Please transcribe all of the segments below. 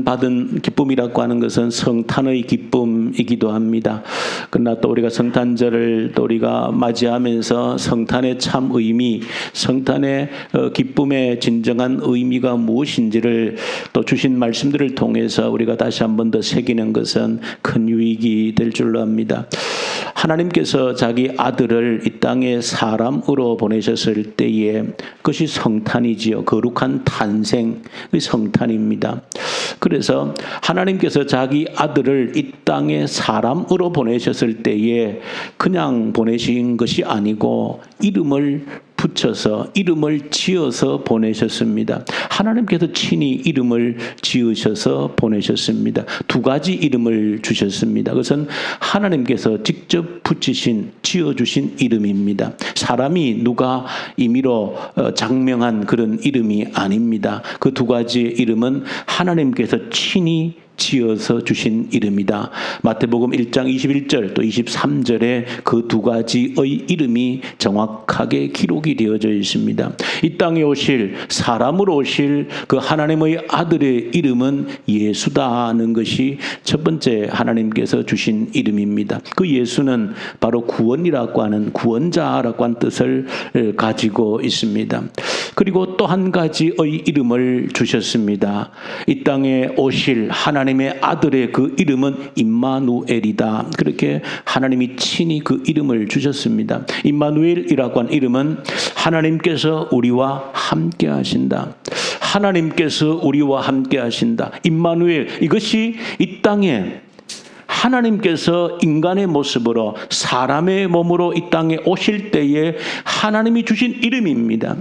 받은 기쁨이라고 하는 것은 성탄의 기쁨이기도 합니다. 그러나 또 우리가 성탄절을 또 우리가 맞이하면서 성탄의 참 의미, 성탄의 기쁨의 진정한 의미가 무엇인지를 또 주신 말씀들을 통해서 우리가 다시 한 번 더 새기는 것은 큰 유익이 될 줄로 압니다. 하나님께서 자기 아들을 이 땅에 사람으로 보내셨을 때에 그것이 성탄이지요. 거룩한 탄생의 성탄입니다. 그래서 하나님께서 자기 아들을 이 땅에 사람으로 보내셨을 때에 그냥 보내신 것이 아니고 이름을 붙여서 이름을 지어서 보내셨습니다. 하나님께서 친히 이름을 지으셔서 보내셨습니다. 두 가지 이름을 주셨습니다. 그것은 하나님께서 직접 붙이신 지어주신 이름입니다. 사람이 누가 임의로 장명한 그런 이름이 아닙니다. 그 두 가지 이름은 하나님께서 친히 지어서 주신 이름이다. 마태복음 1장 21절 또 23절에 그 두 가지의 이름이 정확하게 기록이 되어져 있습니다. 이 땅에 오실 사람으로 오실 그 하나님의 아들의 이름은 예수다는 것이 첫 번째 하나님께서 주신 이름입니다. 그 예수는 바로 구원이라고 하는 구원자라고 하는 뜻을 가지고 있습니다. 그리고 또 한 가지의 이름을 주셨습니다. 이 땅에 오실 하나님의 아들의 그 이름은 임마누엘이다. 그렇게 하나님이 친히 그 이름을 주셨습니다. 임마누엘이라고 하는 이름은 하나님께서 우리와 함께 하신다. 하나님께서 우리와 함께 하신다. 임마누엘, 이것이 이 땅에 하나님께서 인간의 모습으로 사람의 몸으로 이 땅에 오실 때에 하나님이 주신 이름입니다.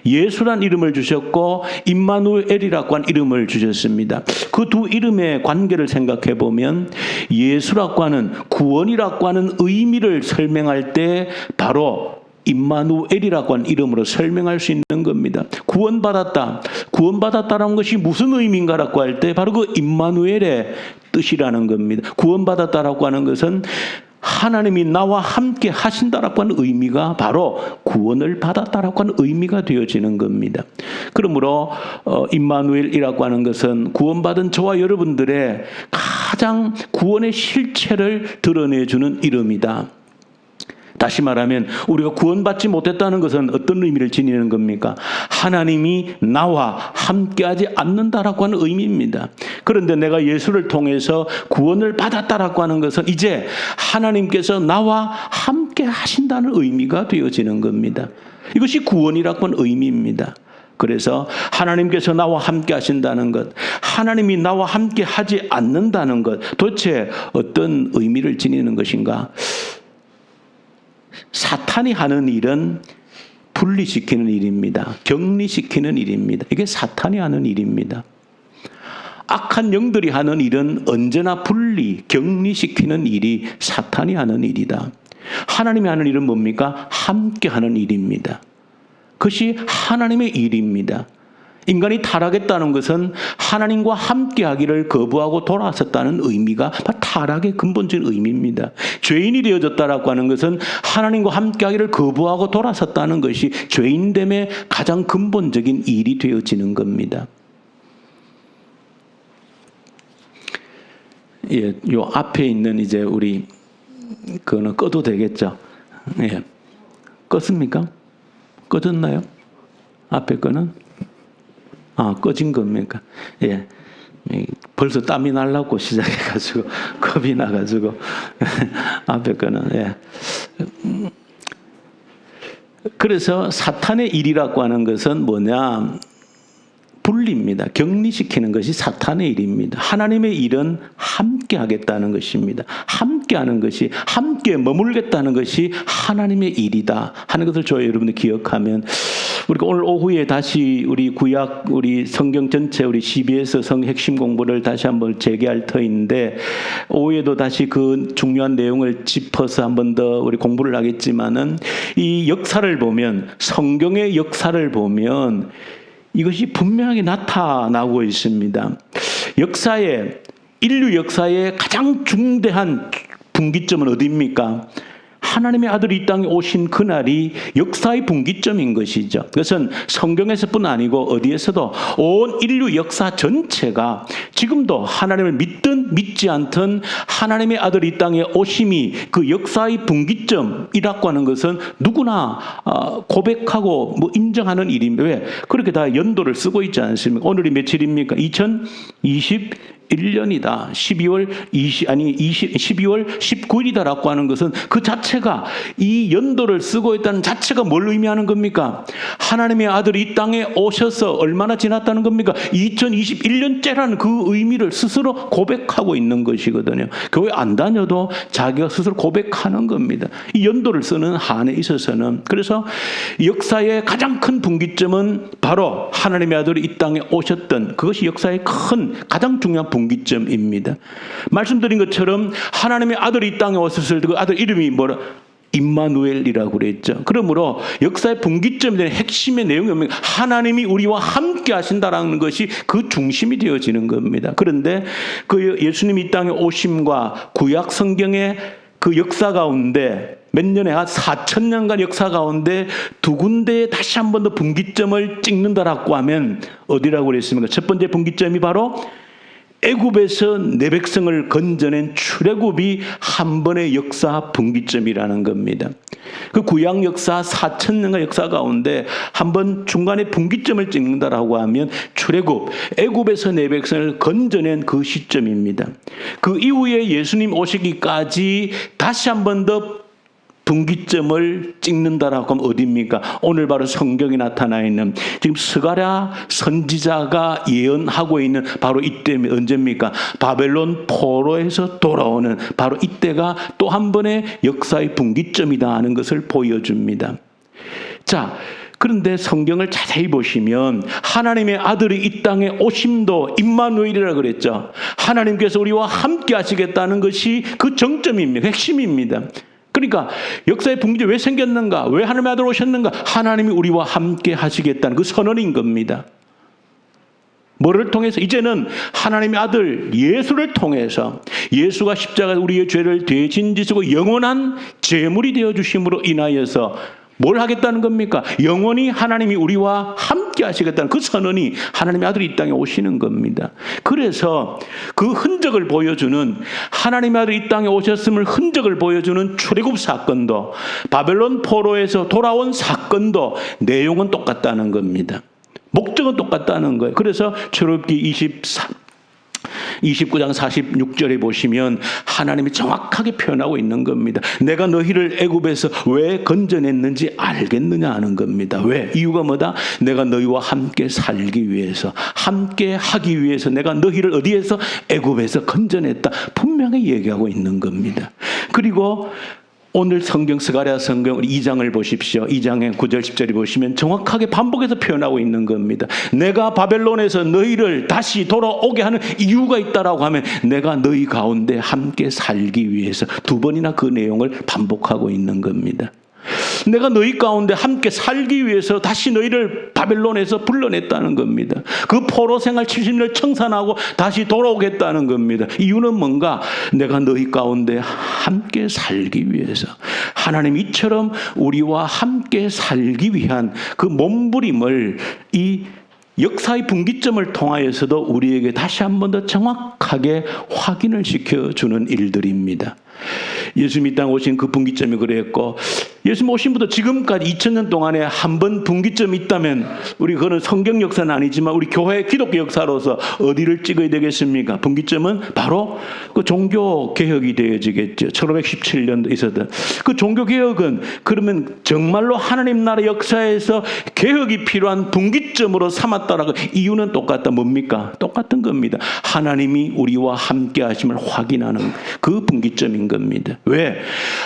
예수란 이름을 주셨고 임마누엘이라고 한 이름을 주셨습니다. 그 두 이름의 관계를 생각해 보면 예수라고 하는 구원이라고 하는 의미를 설명할 때 바로 임마누엘이라고 하는 이름으로 설명할 수 있는 겁니다. 구원받았다. 구원받았다라는 것이 무슨 의미인가라고 할 때 바로 그 임마누엘의 뜻이라는 겁니다. 구원받았다라고 하는 것은 하나님이 나와 함께 하신다라고 하는 의미가 바로 구원을 받았다라고 하는 의미가 되어지는 겁니다. 그러므로 임마누엘이라고 하는 것은 구원받은 저와 여러분들의 가장 구원의 실체를 드러내주는 이름이다. 다시 말하면 우리가 구원받지 못했다는 것은 어떤 의미를 지니는 겁니까? 하나님이 나와 함께하지 않는다라고 하는 의미입니다. 그런데 내가 예수를 통해서 구원을 받았다라고 하는 것은 이제 하나님께서 나와 함께 하신다는 의미가 되어지는 겁니다. 이것이 구원이라고 하는 의미입니다. 그래서 하나님께서 나와 함께 하신다는 것, 하나님이 나와 함께 하지 않는다는 것, 도대체 어떤 의미를 지니는 것인가? 사탄이 하는 일은 분리시키는 일입니다. 격리시키는 일입니다. 이게 사탄이 하는 일입니다. 악한 영들이 하는 일은 언제나 분리, 격리시키는 일이 사탄이 하는 일이다. 하나님이 하는 일은 뭡니까? 함께 하는 일입니다. 그것이 하나님의 일입니다. 인간이 타락했다는 것은 하나님과 함께하기를 거부하고 돌아섰다는 의미가 타락의 근본적인 의미입니다. 죄인이 되어졌다라고 하는 것은 하나님과 함께하기를 거부하고 돌아섰다는 것이 죄인됨의 가장 근본적인 일이 되어지는 겁니다. 예, 요 앞에 있는 이제 우리 그거는 꺼도 되겠죠? 예, 껐습니까? 꺼졌나요? 앞에 거는? 꺼진 겁니까? 예. 벌써 땀이 날라고 시작해가지고, 겁이 나가지고, 앞에 거는, 예. 그래서 사탄의 일이라고 하는 것은 뭐냐? 분리입니다. 격리시키는 것이 사탄의 일입니다. 하나님의 일은 함께 하겠다는 것입니다. 함께 하는 것이, 함께 머물겠다는 것이 하나님의 일이다 하는 것을 저희 여러분들 기억하면 우리가 오늘 오후에 다시 우리 구약, 우리 성경 전체 우리 CBS 성 핵심 공부를 다시 한번 재개할 터인데 오후에도 다시 그 중요한 내용을 짚어서 한 번 더 우리 공부를 하겠지만은 이 역사를 보면 성경의 역사를 보면 이것이 분명하게 나타나고 있습니다. 인류 역사의 가장 중대한 분기점은 어디입니까? 하나님의 아들이 이 땅에 오신 그날이 역사의 분기점인 것이죠. 그것은 성경에서뿐 아니고 어디에서도 온 인류 역사 전체가 지금도 하나님을 믿든 믿지 않든 하나님의 아들이 이 땅에 오심이 그 역사의 분기점이라고 하는 것은 누구나 고백하고 인정하는 일입니다. 왜? 그렇게 다 연도를 쓰고 있지 않습니까? 오늘이 며칠입니까? 2021년이다. 12월 19일이다라고 하는 것은 그 자체가 이 연도를 쓰고 있다는 자체가 뭘 의미하는 겁니까? 하나님의 아들이 이 땅에 오셔서 얼마나 지났다는 겁니까? 2021년째라는 그 의미를 스스로 고백하고 있는 것이거든요. 교회 안 다녀도 자기가 스스로 고백하는 겁니다. 이 연도를 쓰는 한에 있어서는. 그래서 역사의 가장 큰 분기점은 바로 하나님의 아들이 이 땅에 오셨던 그것이 역사의 큰 가장 중요한 분기점입니다. 말씀드린 것처럼 하나님의 아들이 이 땅에 오셨을 때 그 아들 이름이 뭐라? 임마누엘이라고 그랬죠. 그러므로 역사의 분기점에 대한 핵심의 내용이 뭡니까? 하나님이 우리와 함께 하신다라는 것이 그 중심이 되어지는 겁니다. 그런데 그 예수님이 이 땅에 오심과 구약 성경의 그 역사 가운데 몇 년에 한 4,000년간 역사 가운데 두 군데에 다시 한 번 더 분기점을 찍는다라고 하면 어디라고 그랬습니까? 첫 번째 분기점이 바로 애굽에서 내 백성을 건져낸 출애굽이 한 번의 역사 분기점이라는 겁니다. 그 구약 역사 4,000년간 역사 가운데 한 번 중간에 분기점을 찍는다라고 하면 출애굽, 애굽에서 내 백성을 건져낸 그 시점입니다. 그 이후에 예수님 오시기까지 다시 한 번 더 분기점을 찍는다라고 하면 어디입니까? 오늘 바로 성경에 나타나 있는 지금 스가랴 선지자가 예언하고 있는 바로 이때 언제입니까? 바벨론 포로에서 돌아오는 바로 이때가 또 한 번의 역사의 분기점이다 하는 것을 보여줍니다. 자, 그런데 성경을 자세히 보시면 하나님의 아들이 이 땅에 오심도 임마누엘이라고 그랬죠. 하나님께서 우리와 함께 하시겠다는 것이 그 정점입니다. 핵심입니다. 그러니까 역사의 분기점이 왜 생겼는가? 왜 하나님의 아들 오셨는가? 하나님이 우리와 함께 하시겠다는 그 선언인 겁니다. 뭐를 통해서? 이제는 하나님의 아들 예수를 통해서 예수가 십자가 우리의 죄를 대신 지시고 영원한 제물이 되어주심으로 인하여서 뭘 하겠다는 겁니까? 영원히 하나님이 우리와 함께 하시겠다는 그 선언이 하나님의 아들이 이 땅에 오시는 겁니다. 그래서 그 흔적을 보여주는 하나님의 아들이 이 땅에 오셨음을 흔적을 보여주는 출애굽 사건도 바벨론 포로에서 돌아온 사건도 내용은 똑같다는 겁니다. 목적은 똑같다는 거예요. 그래서 출애굽기 29장 46절에 보시면 하나님이 정확하게 표현하고 있는 겁니다. 내가 너희를 애굽에서 왜 건져냈는지 알겠느냐 하는 겁니다. 왜? 이유가 뭐다? 내가 너희와 함께 살기 위해서, 함께 하기 위해서 내가 너희를 어디에서? 애굽에서 건져냈다. 분명히 얘기하고 있는 겁니다. 그리고 오늘 성경 스가랴 성경 2장을 보십시오. 2장의 9절 10절을 보시면 정확하게 반복해서 표현하고 있는 겁니다. 내가 바벨론에서 너희를 다시 돌아오게 하는 이유가 있다라고 하면 내가 너희 가운데 함께 살기 위해서 두 번이나 그 내용을 반복하고 있는 겁니다. 내가 너희 가운데 함께 살기 위해서 다시 너희를 바벨론에서 불러냈다는 겁니다. 그 포로 생활 70년을 청산하고 다시 돌아오겠다는 겁니다. 이유는 뭔가? 내가 너희 가운데 함께 살기 위해서 하나님 이처럼 우리와 함께 살기 위한 그 몸부림을 이 역사의 분기점을 통하여서도 우리에게 다시 한 번 더 정확하게 확인을 시켜주는 일들입니다. 예수님이 이 땅에 오신 그 분기점이 그랬고 예수님 오신부터 지금까지 2000년 동안에 한 번 분기점이 있다면 우리 그거는 성경 역사는 아니지만 우리 교회 기독교 역사로서 어디를 찍어야 되겠습니까? 분기점은 바로 그 종교 개혁이 되어지겠죠. 1517년도 있었던 그 종교 개혁은 그러면 정말로 하나님 나라 역사에서 개혁이 필요한 분기점으로 삼았다라고 이유는 똑같다. 뭡니까? 똑같은 겁니다. 하나님이 우리와 함께 하심을 확인하는 그 분기점인 겁니다. 왜?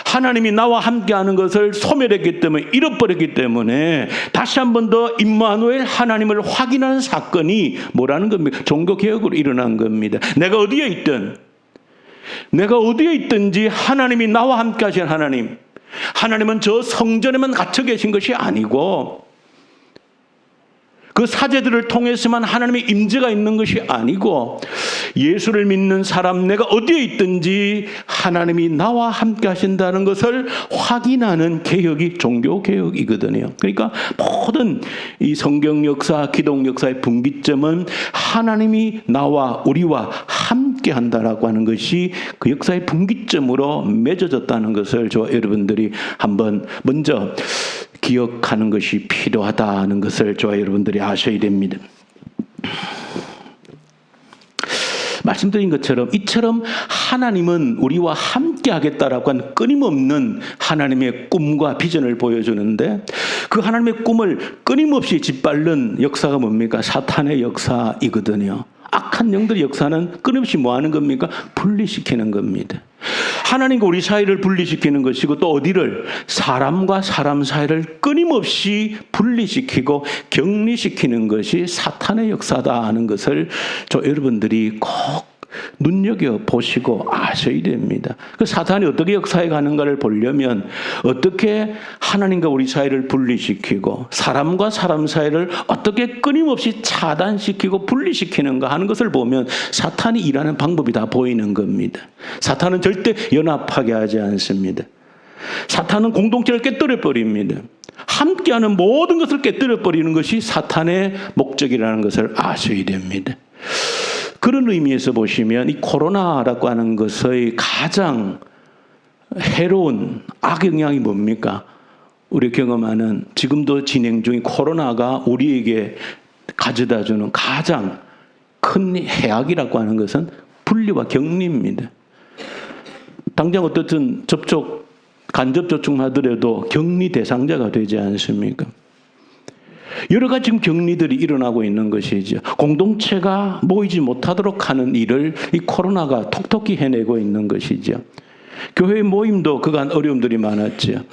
하나님이 나와 함께하는 것을 소멸했기 때문에 잃어버렸기 때문에 다시 한 번 더 임마누엘 하나님을 확인하는 사건이 뭐라는 겁니까? 종교개혁으로 일어난 겁니다. 내가 어디에 있든지 하나님이 나와 함께 하신 하나님, 하나님은 저 성전에만 갇혀 계신 것이 아니고 그 사제들을 통해서만 하나님의 임재가 있는 것이 아니고 예수를 믿는 사람 내가 어디에 있든지 하나님이 나와 함께 하신다는 것을 확인하는 개혁이 종교개혁이거든요. 그러니까 모든 이 성경 역사, 기독 역사의 분기점은 하나님이 나와 우리와 함께 한다라고 하는 것이 그 역사의 분기점으로 맺어졌다는 것을 저와 여러분들이 한번 먼저 기억하는 것이 필요하다는 것을 저와 여러분들이 아셔야 됩니다. 말씀드린 것처럼 이처럼 하나님은 우리와 함께 하겠다라고 하는 끊임없는 하나님의 꿈과 비전을 보여주는데 그 하나님의 꿈을 끊임없이 짓밟는 역사가 뭡니까? 사탄의 역사이거든요. 악한 영들의 역사는 끊임없이 뭐 하는 겁니까? 분리시키는 겁니다. 하나님과 우리 사이를 분리시키는 것이고 또 어디를? 사람과 사람 사이를 끊임없이 분리시키고 격리시키는 것이 사탄의 역사다 하는 것을 여러분들이 꼭 눈여겨보시고 아셔야 됩니다. 그 사탄이 어떻게 역사해 가는가를 보려면 어떻게 하나님과 우리 사이를 분리시키고 사람과 사람 사이를 어떻게 끊임없이 차단시키고 분리시키는가 하는 것을 보면 사탄이 일하는 방법이 다 보이는 겁니다. 사탄은 절대 연합하게 하지 않습니다. 사탄은 공동체를 깨뜨려 버립니다. 함께하는 모든 것을 깨뜨려 버리는 것이 사탄의 목적이라는 것을 아셔야 됩니다. 그런 의미에서 보시면 이 코로나라고 하는 것의 가장 해로운 악영향이 뭡니까? 우리 경험하는 지금도 진행 중인 코로나가 우리에게 가져다주는 가장 큰 해악이라고 하는 것은 분리와 격리입니다. 당장 어떻든 간접 접촉하더라도 격리 대상자가 되지 않습니까? 여러 가지 지금 격리들이 일어나고 있는 것이죠. 공동체가 모이지 못하도록 하는 일을 이 코로나가 톡톡히 해내고 있는 것이죠. 교회 모임도 그간 어려움들이 많았죠.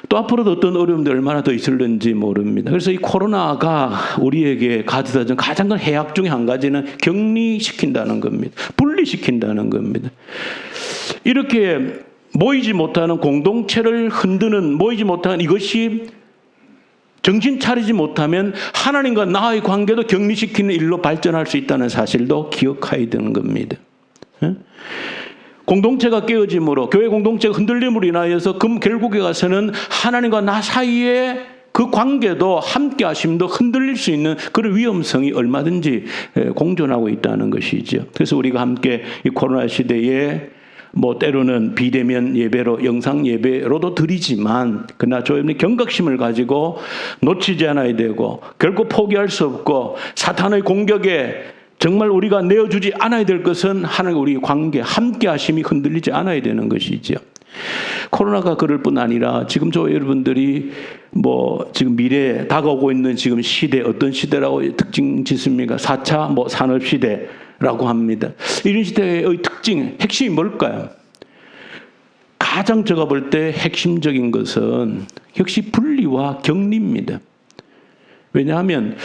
또 앞으로도 어떤 어려움들이 얼마나 더 있을는지 모릅니다. 그래서 이 코로나가 우리에게 가져다 준 가장 큰 해악 중에 한 가지는 격리시킨다는 겁니다. 분리시킨다는 겁니다. 이렇게 모이지 못하는 공동체를 흔드는 모이지 못하는 이것이 정신 차리지 못하면 하나님과 나의 관계도 격리시키는 일로 발전할 수 있다는 사실도 기억해야 되는 겁니다. 공동체가 깨어짐으로 교회 공동체가 흔들림으로 인하여서 결국에 가서는 하나님과 나 사이에 그 관계도 함께 하심도 흔들릴 수 있는 그런 위험성이 얼마든지 공존하고 있다는 것이죠. 그래서 우리가 함께 이 코로나 시대에 때로는 비대면 예배로 영상 예배로도 드리지만 그러나 저희는 경각심을 가지고 놓치지 않아야 되고 결코 포기할 수 없고 사탄의 공격에 정말 우리가 내어주지 않아야 될 것은 하나님과 우리 관계 함께 하심이 흔들리지 않아야 되는 것이죠. 코로나가 그럴 뿐 아니라 지금 여러분들이 지금 미래에 다가오고 있는 지금 시대 어떤 시대라고 특징 짓습니까? 4차 산업 시대라고 합니다. 이런 시대의 특징, 핵심이 뭘까요? 가장 제가 볼 때 핵심적인 것은 역시 분리와 격리입니다. 왜냐하면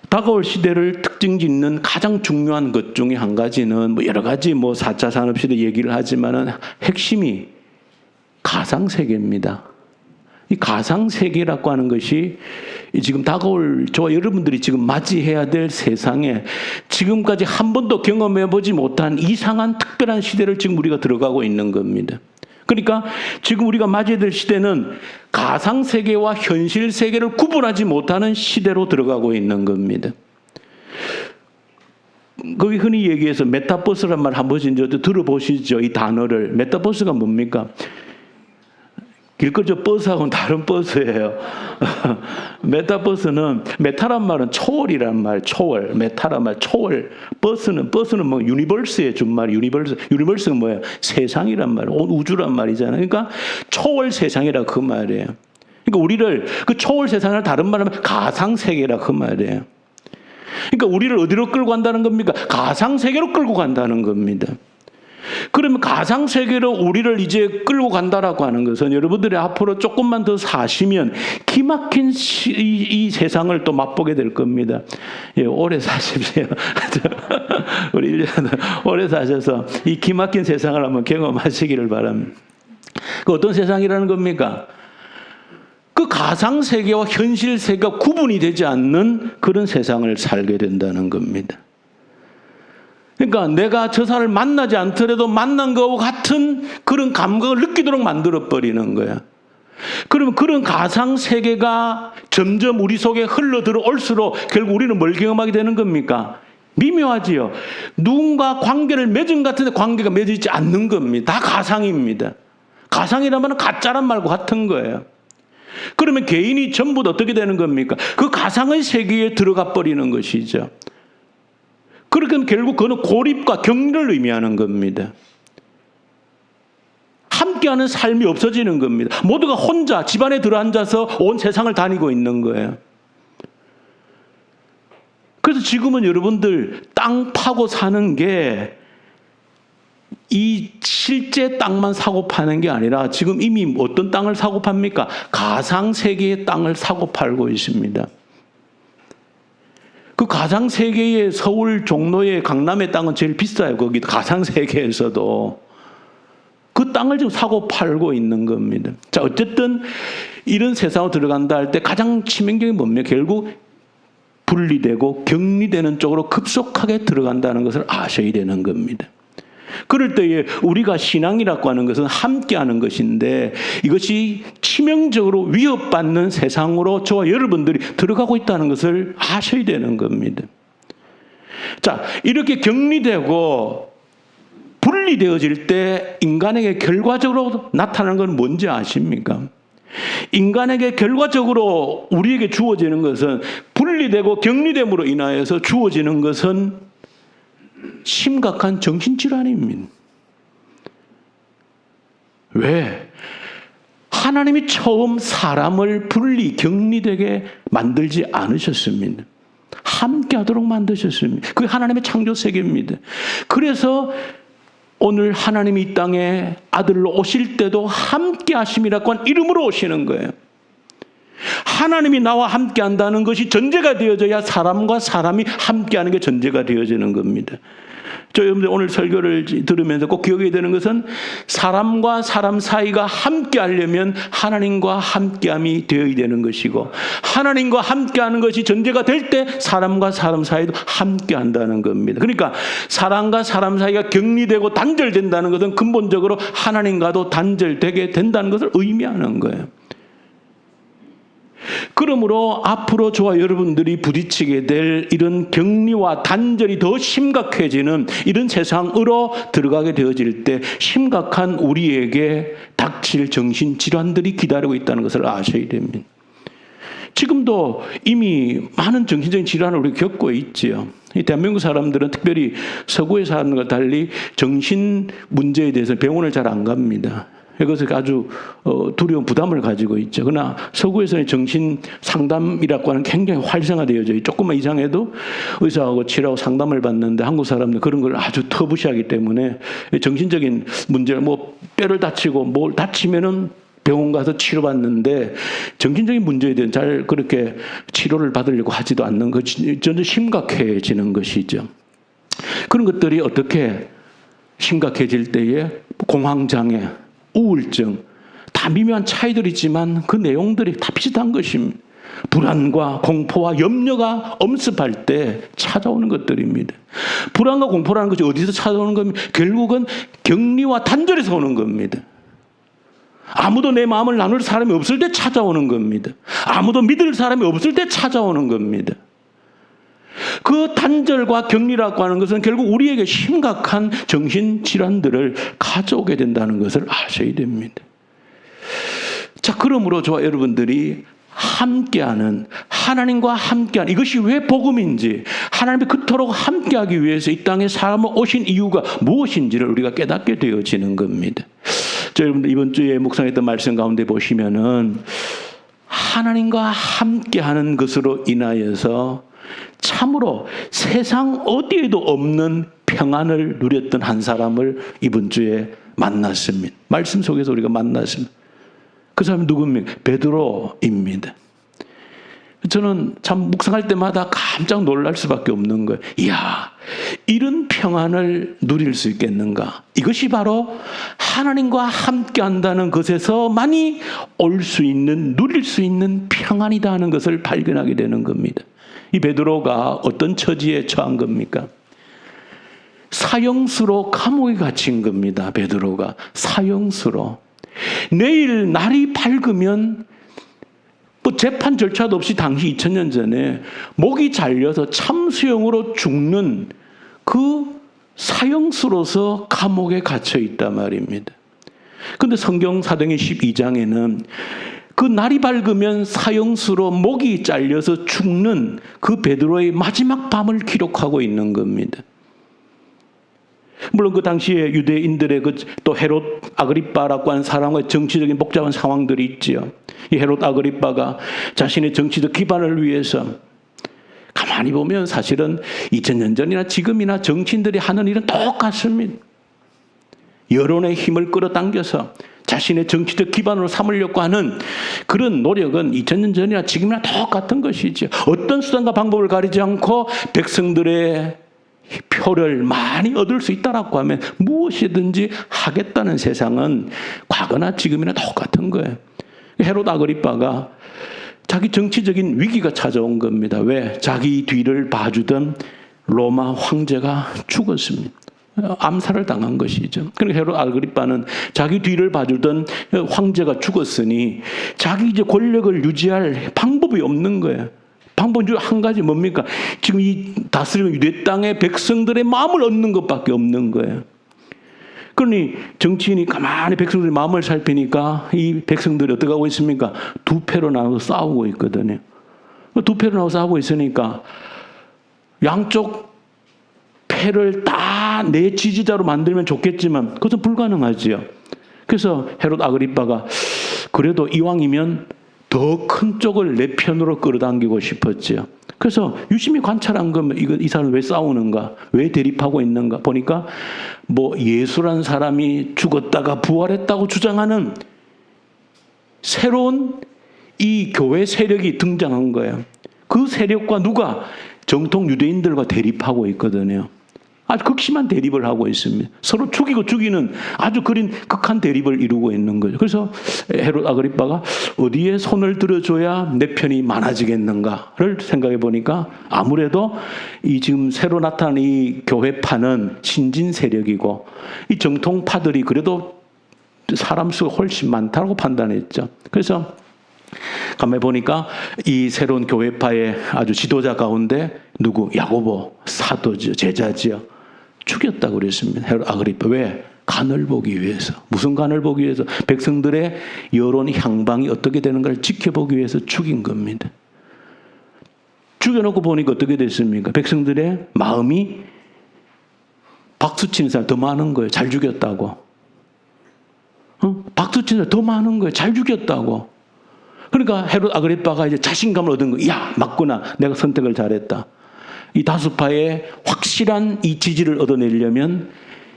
다가올 시대를 특징 짓는 가장 중요한 것 중에 한 가지는 여러 가지 4차 산업시대 얘기를 하지만은 핵심이 가상세계입니다. 이 가상세계라고 하는 것이 지금 다가올 저와 여러분들이 지금 맞이해야 될 세상에 지금까지 한 번도 경험해보지 못한 이상한 특별한 시대를 지금 우리가 들어가고 있는 겁니다. 그러니까 지금 우리가 맞이해야 될 시대는 가상세계와 현실세계를 구분하지 못하는 시대로 들어가고 있는 겁니다. 거기 흔히 얘기해서 메타버스란 말 한 번씩 들어보시죠. 이 단어를. 메타버스가 뭡니까? 길거리 버스하고는 다른 버스예요. 메타버스는 메타란 말은 초월이란 말, 초월. 메타란 말, 초월. 버스는 유니버스의 준말, 유니버스가 뭐예요? 세상이란 말, 우주란 말이잖아요. 그러니까 초월 세상이라 그 말이에요. 그러니까 우리를 그 초월 세상을 다른 말로 하면 가상 세계라 그 말이에요. 그러니까 우리를 어디로 끌고 간다는 겁니까? 가상 세계로 끌고 간다는 겁니다. 그러면 가상세계로 우리를 이제 끌고 간다라고 하는 것은 여러분들이 앞으로 조금만 더 사시면 기막힌 이 세상을 또 맛보게 될 겁니다. 예, 오래 사십시오. 우리 1년 오래 사셔서 이 기막힌 세상을 한번 경험하시기를 바랍니다. 그 어떤 세상이라는 겁니까? 그 가상세계와 현실세계가 구분이 되지 않는 그런 세상을 살게 된다는 겁니다. 그러니까 내가 저 사람을 만나지 않더라도 만난 것과 같은 그런 감각을 느끼도록 만들어버리는 거야. 그러면 그런 가상세계가 점점 우리 속에 흘러들어올수록 결국 우리는 뭘 경험하게 되는 겁니까? 미묘하지요. 누군가 관계를 맺은 것 같은데 관계가 맺어지지 않는 겁니다. 다 가상입니다. 가상이라면 가짜란 말과 같은 거예요. 그러면 개인이 전부 다 어떻게 되는 겁니까? 그 가상의 세계에 들어가 버리는 것이죠. 그러니까 결국 그는 고립과 격리를 의미하는 겁니다. 함께하는 삶이 없어지는 겁니다. 모두가 혼자 집안에 들어앉아서 온 세상을 다니고 있는 거예요. 그래서 지금은 여러분들 땅 파고 사는 게 이 실제 땅만 사고 파는 게 아니라 지금 이미 어떤 땅을 사고 팝니까? 가상세계의 땅을 사고 팔고 있습니다. 그 가상세계의 서울 종로의 강남의 땅은 제일 비싸요. 거기 가상세계에서도. 그 땅을 지금 사고 팔고 있는 겁니다. 자, 어쨌든 이런 세상으로 들어간다 할 때 가장 치명적인 뭡니까? 결국 분리되고 격리되는 쪽으로 급속하게 들어간다는 것을 아셔야 되는 겁니다. 그럴 때에 우리가 신앙이라고 하는 것은 함께하는 것인데 이것이 치명적으로 위협받는 세상으로 저와 여러분들이 들어가고 있다는 것을 아셔야 되는 겁니다. 자, 이렇게 격리되고 분리되어질 때 인간에게 결과적으로 나타나는 건 뭔지 아십니까? 인간에게 결과적으로 우리에게 주어지는 것은 분리되고 격리됨으로 인하여서 주어지는 것은 심각한 정신질환입니다. 왜? 하나님이 처음 사람을 분리, 격리되게 만들지 않으셨습니다. 함께하도록 만드셨습니다. 그게 하나님의 창조 세계입니다. 그래서 오늘 하나님이 이 땅에 아들로 오실 때도 함께하심이라고 한 이름으로 오시는 거예요. 하나님이 나와 함께한다는 것이 전제가 되어져야 사람과 사람이 함께하는 게 전제가 되어지는 겁니다. 저 여러분들 오늘 설교를 들으면서 꼭 기억해야 되는 것은 사람과 사람 사이가 함께하려면 하나님과 함께함이 되어야 되는 것이고 하나님과 함께하는 것이 전제가 될 때 사람과 사람 사이도 함께한다는 겁니다. 그러니까 사람과 사람 사이가 격리되고 단절된다는 것은 근본적으로 하나님과도 단절되게 된다는 것을 의미하는 거예요. 그러므로 앞으로 저와 여러분들이 부딪히게 될 이런 격리와 단절이 더 심각해지는 이런 세상으로 들어가게 되어질 때 심각한 우리에게 닥칠 정신질환들이 기다리고 있다는 것을 아셔야 됩니다. 지금도 이미 많은 정신적인 질환을 우리가 겪고 있지요. 대한민국 사람들은 특별히 서구의 사람들과 달리 정신 문제에 대해서 병원을 잘 안 갑니다. 그것을 아주 두려운 부담을 가지고 있죠. 그러나 서구에서는 정신 상담이라고 하는 굉장히 활성화되어져 있죠. 조금만 이상해도 의사하고 치료하고 상담을 받는데 한국 사람들은 그런 걸 아주 터부시하기 때문에 정신적인 문제를 뭐 뼈를 다치고 뭘 다치면은 병원 가서 치료받는데 정신적인 문제에 대한 잘 그렇게 치료를 받으려고 하지도 않는 것이 점점 심각해지는 것이죠. 그런 것들이 어떻게 심각해질 때에 공황장애, 우울증, 다 미묘한 차이들이 있지만 그 내용들이 다 비슷한 것입니다. 불안과 공포와 염려가 엄습할 때 찾아오는 것들입니다. 불안과 공포라는 것이 어디서 찾아오는 겁니까? 결국은 격리와 단절에서 오는 겁니다. 아무도 내 마음을 나눌 사람이 없을 때 찾아오는 겁니다. 아무도 믿을 사람이 없을 때 찾아오는 겁니다. 그 단절과 격리라고 하는 것은 결국 우리에게 심각한 정신질환들을 가져오게 된다는 것을 아셔야 됩니다. 자, 그러므로 저와 여러분들이 함께하는, 하나님과 함께하는, 이것이 왜 복음인지, 하나님이 그토록 함께하기 위해서 이 땅에 사람을 오신 이유가 무엇인지를 우리가 깨닫게 되어지는 겁니다. 자, 여러분들 이번 주에 묵상했던 말씀 가운데 보시면은 하나님과 함께하는 것으로 인하여서 참으로 세상 어디에도 없는 평안을 누렸던 한 사람을 이번 주에 만났습니다. 말씀 속에서 우리가 만났습니다. 그 사람이 누굽니까? 베드로입니다. 저는 참 묵상할 때마다 깜짝 놀랄 수밖에 없는 거예요. 이야, 이런 평안을 누릴 수 있겠는가? 이것이 바로 하나님과 함께 한다는 것에서만이 올 수 있는, 누릴 수 있는 평안이다 하는 것을 발견하게 되는 겁니다. 이 베드로가 어떤 처지에 처한 겁니까? 사형수로 감옥에 갇힌 겁니다. 베드로가 사형수로. 내일 날이 밝으면 뭐 재판 절차도 없이 당시 2000년 전에 목이 잘려서 참수형으로 죽는 그 사형수로서 감옥에 갇혀 있단 말입니다. 그런데 성경 사도행전 12장에는 그 날이 밝으면 사형수로 목이 잘려서 죽는 그 베드로의 마지막 밤을 기록하고 있는 겁니다. 물론 그 당시에 유대인들의 또 헤롯 아그리빠라고 하는 사람과의 정치적인 복잡한 상황들이 있지요. 이 헤롯 아그리빠가 자신의 정치적 기반을 위해서, 가만히 보면 사실은 2000년 전이나 지금이나 정치인들이 하는 일은 똑같습니다. 여론의 힘을 끌어당겨서 자신의 정치적 기반으로 삼으려고 하는 그런 노력은 2000년 전이나 지금이나 똑같은 것이죠. 어떤 수단과 방법을 가리지 않고 백성들의 표를 많이 얻을 수 있다라고 하면 무엇이든지 하겠다는 세상은 과거나 지금이나 똑같은 거예요. 헤롯 아그리빠가 자기 정치적인 위기가 찾아온 겁니다. 왜? 자기 뒤를 봐주던 로마 황제가 죽었습니다. 암살을 당한 것이죠. 그러니까 헤롯 아그리빠는 자기 뒤를 봐주던 황제가 죽었으니 자기 이제 권력을 유지할 방법이 없는 거예요. 방법 중 한 가지 뭡니까? 지금 이 다스리는 유대 땅의 백성들의 마음을 얻는 것밖에 없는 거예요. 그러니 정치인이 가만히 백성들의 마음을 살피니까 이 백성들이 어떻게 하고 있습니까? 두 패로 나눠서 싸우고 있거든요. 두 패로 나눠서 싸우고 있으니까 양쪽 패를 다 내 지지자로 만들면 좋겠지만 그것은 불가능하지요. 그래서 헤롯 아그리빠가 그래도 이왕이면 더 큰 쪽을 내 편으로 끌어당기고 싶었지요. 그래서 유심히 관찰한 거면 이 사람은 왜 싸우는가? 왜 대립하고 있는가? 보니까 뭐 예수란 사람이 죽었다가 부활했다고 주장하는 새로운 이 교회 세력이 등장한 거예요. 그 세력과 누가 정통 유대인들과 대립하고 있거든요. 아주 극심한 대립을 하고 있습니다. 서로 죽이고 죽이는 아주 극한 대립을 이루고 있는 거죠. 그래서 헤롯 아그리빠가 어디에 손을 들어줘야 내 편이 많아지겠는가를 생각해 보니까 아무래도 이 지금 새로 나타난 이 교회파는 신진 세력이고 이 정통파들이 그래도 사람 수가 훨씬 많다고 판단했죠. 그래서 가만히 보니까 이 새로운 교회파의 아주 지도자 가운데 누구? 야고보 사도죠. 제자지요. 죽였다고 그랬습니다. 헤롯 아그리빠. 왜? 간을 보기 위해서. 무슨 간을 보기 위해서? 백성들의 여론 향방이 어떻게 되는가를 지켜보기 위해서 죽인 겁니다. 죽여놓고 보니까 어떻게 됐습니까? 백성들의 마음이 박수치는 사람 더 많은 거예요. 잘 죽였다고. 박수치는 사람 더 많은 거예요. 잘 죽였다고. 그러니까 헤롯 아그리빠가 이제 자신감을 얻은 거예요. 야, 맞구나. 내가 선택을 잘했다. 이 다수파의 확실한 이 지지를 얻어내려면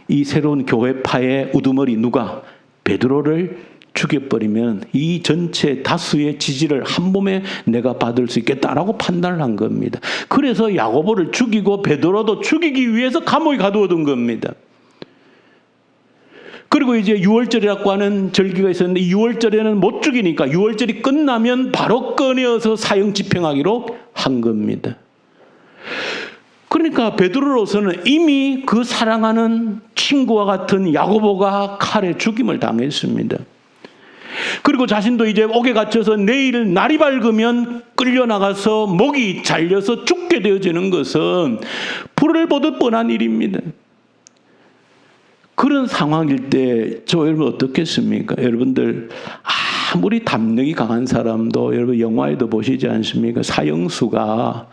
이 새로운 교회파의 우두머리 누가? 베드로를 죽여버리면 이 전체 다수의 지지를 한 몸에 내가 받을 수 있겠다라고 판단을 한 겁니다. 그래서 야고보를 죽이고 베드로도 죽이기 위해서 감옥에 가두어둔 겁니다. 그리고 이제 유월절이라고 하는 절기가 있었는데 6월절에는 못 죽이니까 6월절이 끝나면 바로 꺼내어서 사형 집행하기로 한 겁니다. 그러니까 베드로로서는 이미 그 사랑하는 친구와 같은 야고보가 칼에 죽임을 당했습니다. 그리고 자신도 이제 옥에 갇혀서 내일 날이 밝으면 끌려나가서 목이 잘려서 죽게 되어지는 것은 불을 보듯 뻔한 일입니다. 그런 상황일 때 저 여러분 어떻겠습니까? 여러분들 아무리 담력이 강한 사람도 여러분 영화에도 보시지 않습니까? 사형수가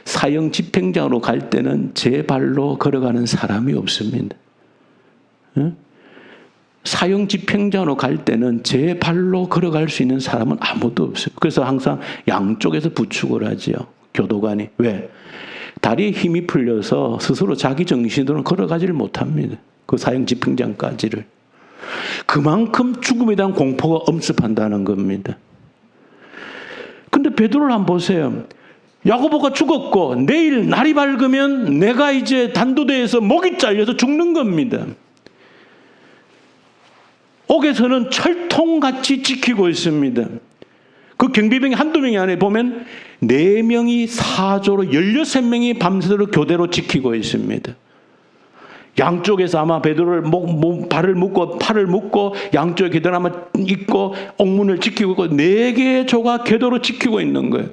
사형 집행장으로 갈 때는 제 발로 걸어가는 사람이 없습니다. 사형 집행장으로 갈 때는 제 발로 걸어갈 수 있는 사람은 아무도 없어요. 그래서 항상 양쪽에서 부축을 하지요. 교도관이. 왜? 다리에 힘이 풀려서 스스로 자기 정신으로는 걸어가지를 못합니다. 그 사형 집행장까지를. 그만큼 죽음에 대한 공포가 엄습한다는 겁니다. 근데 근데 베드로를 한번 보세요. 야고보가 죽었고 내일 날이 밝으면 내가 이제 단도대에서 목이 잘려서 죽는 겁니다. 옥에서는 철통같이 지키고 있습니다. 그 경비병이 한두 명이 아니라 보면 4명이 사조로 16명이 밤새도록 교대로 지키고 있습니다. 양쪽에서 아마 베드로를 발을 묶고 팔을 묶고 양쪽에 계단 아마 있고 옥문을 지키고 있고 4개의 조가 궤도로 지키고 있는 거예요.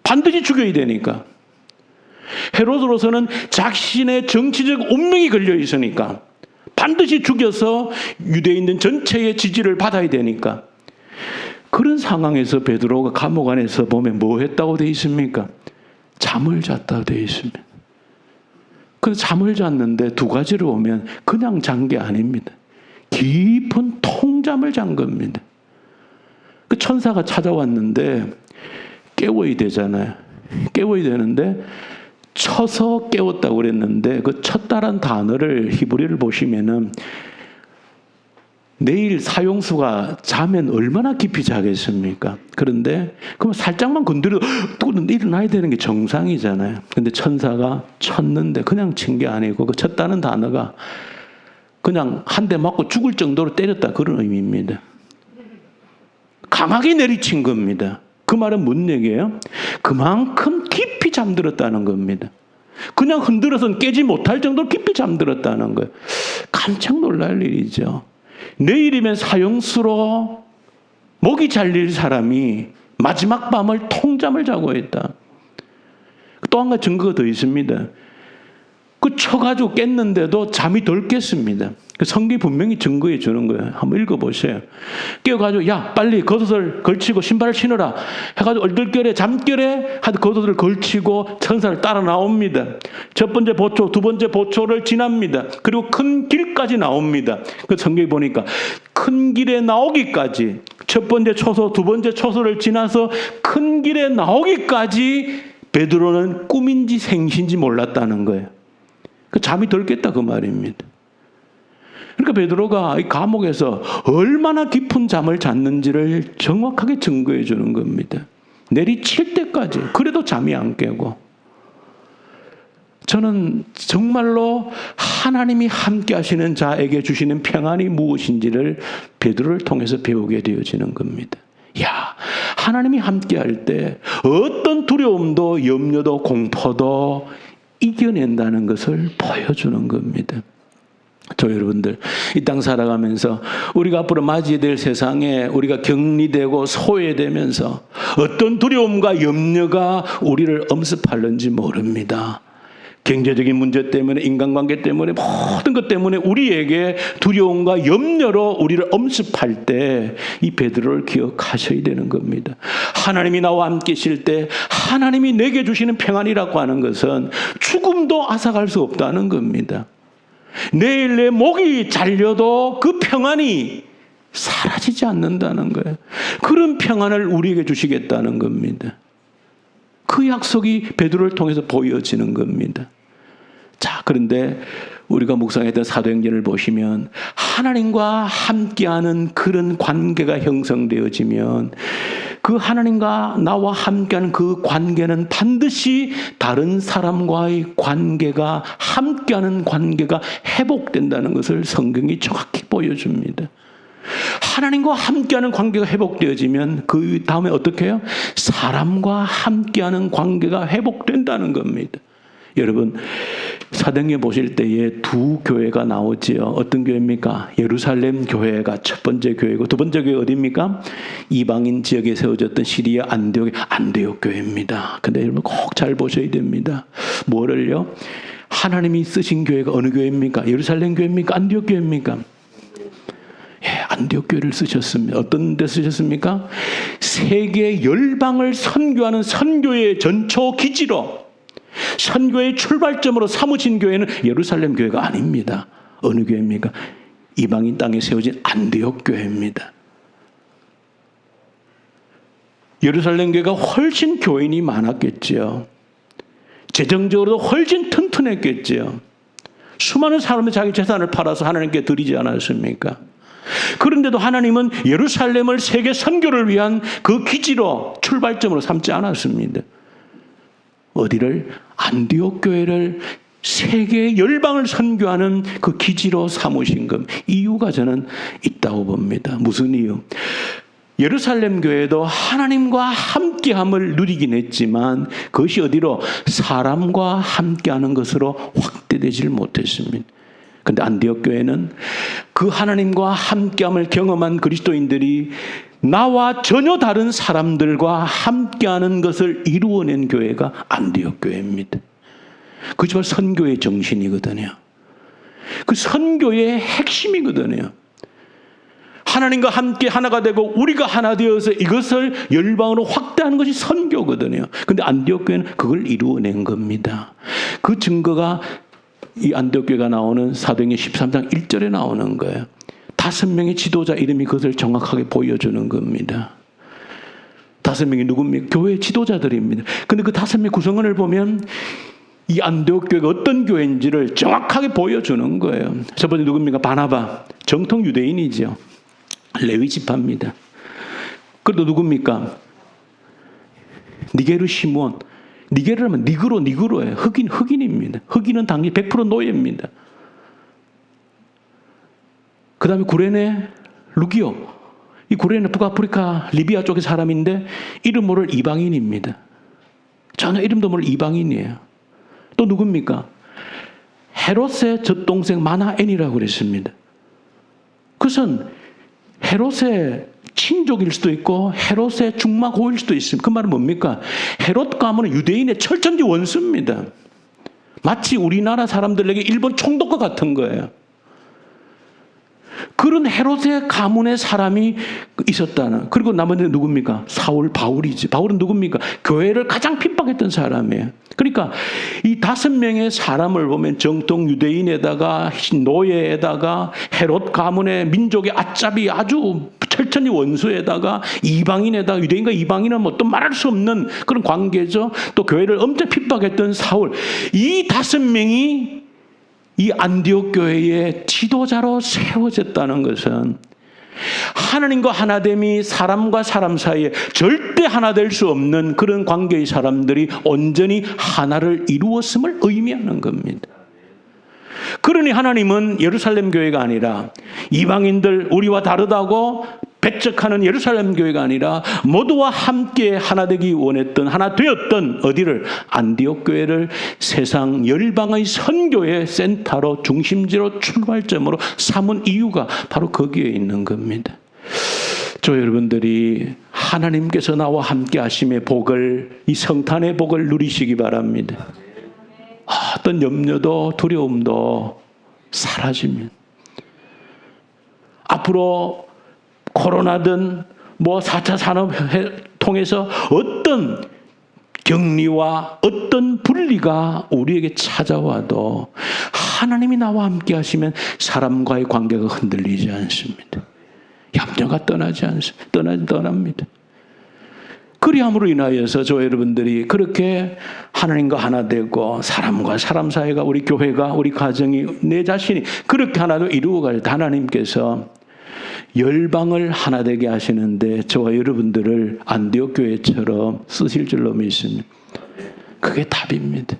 반드시 죽여야 되니까. 헤로드로서는 자신의 정치적 운명이 걸려 있으니까 반드시 죽여서 유대인들 전체의 지지를 받아야 되니까. 그런 상황에서 베드로가 감옥 안에서 보면 뭐 했다고 되어 있습니까? 잠을 잤다고 되어 있습니다. 그 잠을 잤는데 두 가지를 보면 그냥 잔 게 아닙니다. 깊은 통잠을 잔 겁니다. 그 천사가 찾아왔는데 깨워야 되잖아요. 깨워야 되는데 쳐서 깨웠다고 그랬는데 그 쳤다란 단어를 히브리를 보시면은 내일 사용수가 자면 얼마나 깊이 자겠습니까? 그런데 그럼 살짝만 건드려도 일어나야 되는 게 정상이잖아요. 근데 천사가 쳤는데 그냥 친 게 아니고 그 쳤다는 단어가 그냥 한 대 맞고 죽을 정도로 때렸다 그런 의미입니다. 강하게 내리친 겁니다. 그 말은 뭔 얘기예요? 그만큼 깊이 잠들었다는 겁니다. 그냥 흔들어서는 깨지 못할 정도로 깊이 잠들었다는 거예요. 깜짝 놀랄 일이죠. 내일이면 사형수로 목이 잘릴 사람이 마지막 밤을 통잠을 자고 있다. 또 한 가지 증거가 더 있습니다. 그 쳐가지고 깼는데도 잠이 덜 깼습니다. 성경이 분명히 증거해 주는 거예요. 한번 읽어보세요. 깨워가지고 야 빨리 겉옷을 걸치고 신발을 신어라 해가지고 얼떨결에 잠결에 하여튼 겉옷을 걸치고 천사를 따라 나옵니다. 첫 번째 보초, 두 번째 보초를 지납니다. 그리고 큰 길까지 나옵니다. 그 성경에 보니까 큰 길에 나오기까지 첫 번째 초소, 두 번째 초소를 지나서 큰 길에 나오기까지 베드로는 꿈인지 생신지 몰랐다는 거예요. 그 잠이 덜 깼다 그 말입니다. 그러니까 베드로가 이 감옥에서 얼마나 깊은 잠을 잤는지를 정확하게 증거해 주는 겁니다. 내리칠 때까지 그래도 잠이 안 깨고. 저는 정말로 하나님이 함께 하시는 자에게 주시는 평안이 무엇인지를 베드로를 통해서 배우게 되어지는 겁니다. 야, 하나님이 함께 할 때 어떤 두려움도 염려도 공포도 이겨낸다는 것을 보여주는 겁니다. 저 여러분들 이 땅 살아가면서 우리가 앞으로 맞이해야 될 세상에 우리가 격리되고 소외되면서 어떤 두려움과 염려가 우리를 엄습하는지 모릅니다. 경제적인 문제 때문에 인간관계 때문에 모든 것 때문에 우리에게 두려움과 염려로 우리를 엄습할 때 이 베드로를 기억하셔야 되는 겁니다. 하나님이 나와 함께 계실 때 하나님이 내게 주시는 평안이라고 하는 것은 죽음도 앗아갈 수 없다는 겁니다. 내일 내 목이 잘려도 그 평안이 사라지지 않는다는 거예요. 그런 평안을 우리에게 주시겠다는 겁니다. 그 약속이 베드로를 통해서 보여지는 겁니다. 자, 그런데 우리가 묵상했던 사도행전을 보시면 하나님과 함께하는 그런 관계가 형성되어지면 그 하나님과 나와 함께하는 그 관계는 반드시 다른 사람과의 관계가 함께하는 관계가 회복된다는 것을 성경이 정확히 보여줍니다. 하나님과 함께하는 관계가 회복되어지면 그 다음에 어떻게 해요? 사람과 함께하는 관계가 회복된다는 겁니다. 여러분 사도행전 보실 때에 두 교회가 나오지요. 어떤 교회입니까? 예루살렘 교회가 첫 번째 교회고 두 번째 교회 어디입니까? 이방인 지역에 세워졌던 시리아 안디옥 교회입니다. 근데 여러분 꼭 잘 보셔야 됩니다. 뭐를요? 하나님이 쓰신 교회가 어느 교회입니까? 예루살렘 교회입니까? 안디옥 교회입니까? 예, 안디옥 교회를 쓰셨습니다. 어떤 데 쓰셨습니까? 세계 열방을 선교하는 선교의 전초 기지로 선교의 출발점으로 삼으신 교회는 예루살렘 교회가 아닙니다. 어느 교회입니까? 이방인 땅에 세워진 안디옥 교회입니다. 예루살렘 교회가 훨씬 교인이 많았겠죠. 재정적으로도 훨씬 튼튼했겠죠. 수많은 사람들이 자기 재산을 팔아서 하나님께 드리지 않았습니까? 그런데도 하나님은 예루살렘을 세계 선교를 위한 그 기지로 출발점으로 삼지 않았습니다. 어디를? 안디옥 교회를 세계 열방을 선교하는 그 기지로 삼으신 것. 이유가 저는 있다고 봅니다. 무슨 이유? 예루살렘 교회도 하나님과 함께함을 누리긴 했지만 그것이 어디로? 사람과 함께하는 것으로 확대되질 못했습니다. 그런데 안디옥 교회는 그 하나님과 함께함을 경험한 그리스도인들이 나와 전혀 다른 사람들과 함께하는 것을 이루어낸 교회가 안디옥 교회입니다. 그것이 바로 선교의 정신이거든요. 그 선교의 핵심이거든요. 하나님과 함께 하나가 되고 우리가 하나 되어서 이것을 열방으로 확대하는 것이 선교거든요. 그런데 안디옥 교회는 그걸 이루어낸 겁니다. 그 증거가 이 안디옥 교회가 나오는 사도행전 13장 1절에 나오는 거예요. 5명의 지도자 이름이 그것을 정확하게 보여주는 겁니다. 5명이 누굽니까? 교회 지도자들입니다. 그런데 그 5명의 구성원을 보면 이 안디옥 교회가 어떤 교회인지를 정확하게 보여주는 거예요. 첫 번째 누굽니까? 바나바. 정통 유대인이죠. 레위 지파입니다. 그리고 누굽니까? 니게르 시몬. 니게르라면 니그로예요. 흑인입니다. 흑인은 당연히 100% 노예입니다. 그 다음에 구레네 루기오. 이 구레네 북아프리카 리비아 쪽의 사람인데 이름 모를 이방인입니다. 전혀 이름도 모를 이방인이에요. 또 누굽니까? 헤롯의 젖동생 마나엔이라고 그랬습니다. 그것은 헤롯의 친족일 수도 있고 헤롯의 중마고일 수도 있습니다. 그 말은 뭡니까? 헤롯 가문은 유대인의 철천지 원수입니다. 마치 우리나라 사람들에게 일본 총독과 같은 거예요. 그런 헤롯의 가문의 사람이 있었다는. 그리고 나머지 누굽니까? 사울 바울이지. 바울은 누굽니까? 교회를 가장 핍박했던 사람이에요. 그러니까 이 5명의 사람을 보면 정통 유대인에다가 노예에다가 헤롯 가문의 민족의 아짭이 아주 철천지 원수에다가 이방인에다가 유대인과 이방인은 뭐 또 말할 수 없는 그런 관계죠. 또 교회를 엄청 핍박했던 사울. 이 5명이 이 안디옥 교회의 지도자로 세워졌다는 것은 하나님과 하나됨이 사람과 사람 사이에 절대 하나 될 수 없는 그런 관계의 사람들이 온전히 하나를 이루었음을 의미하는 겁니다. 그러니 하나님은 예루살렘 교회가 아니라 이방인들 우리와 다르다고 배척하는 예루살렘 교회가 아니라 모두와 함께 하나 되기 원했던 하나 되었던 어디를? 안디옥 교회를 세상 열방의 선교의 센터로 중심지로 출발점으로 삼은 이유가 바로 거기에 있는 겁니다. 저 여러분들이 하나님께서 나와 함께 하심의 복을 이 성탄의 복을 누리시기 바랍니다. 어떤 염려도 두려움도 사라지면 앞으로 코로나든 뭐 4차 산업을 통해서 어떤 격리와 어떤 분리가 우리에게 찾아와도 하나님이 나와 함께 하시면 사람과의 관계가 흔들리지 않습니다. 염려가 떠나지 않습니다. 떠납니다. 그리함으로 인하여서 저 여러분들이 그렇게 하나님과 하나 되고 사람과 사람 사이가 우리 교회가 우리 가정이 내 자신이 그렇게 하나도 이루어갈 때 하나님께서 열방을 하나 되게 하시는데 저와 여러분들을 안디옥 교회처럼 쓰실 줄로 믿습니다. 그게 답입니다.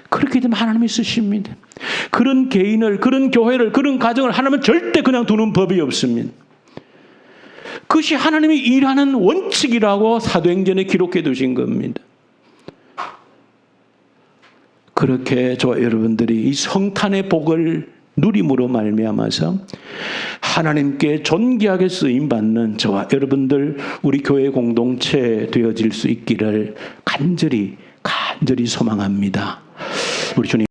그렇게 되면 하나님이 쓰십니다. 그런 개인을, 그런 교회를, 그런 가정을 하나님은 절대 그냥 두는 법이 없습니다. 그것이 하나님이 일하는 원칙이라고 사도행전에 기록해 두신 겁니다. 그렇게 저와 여러분들이 이 성탄의 복을 누림으로 말미암아서 하나님께 존귀하게 쓰임받는 저와 여러분들 우리 교회 공동체 되어질 수 있기를 간절히 소망합니다. 우리 주님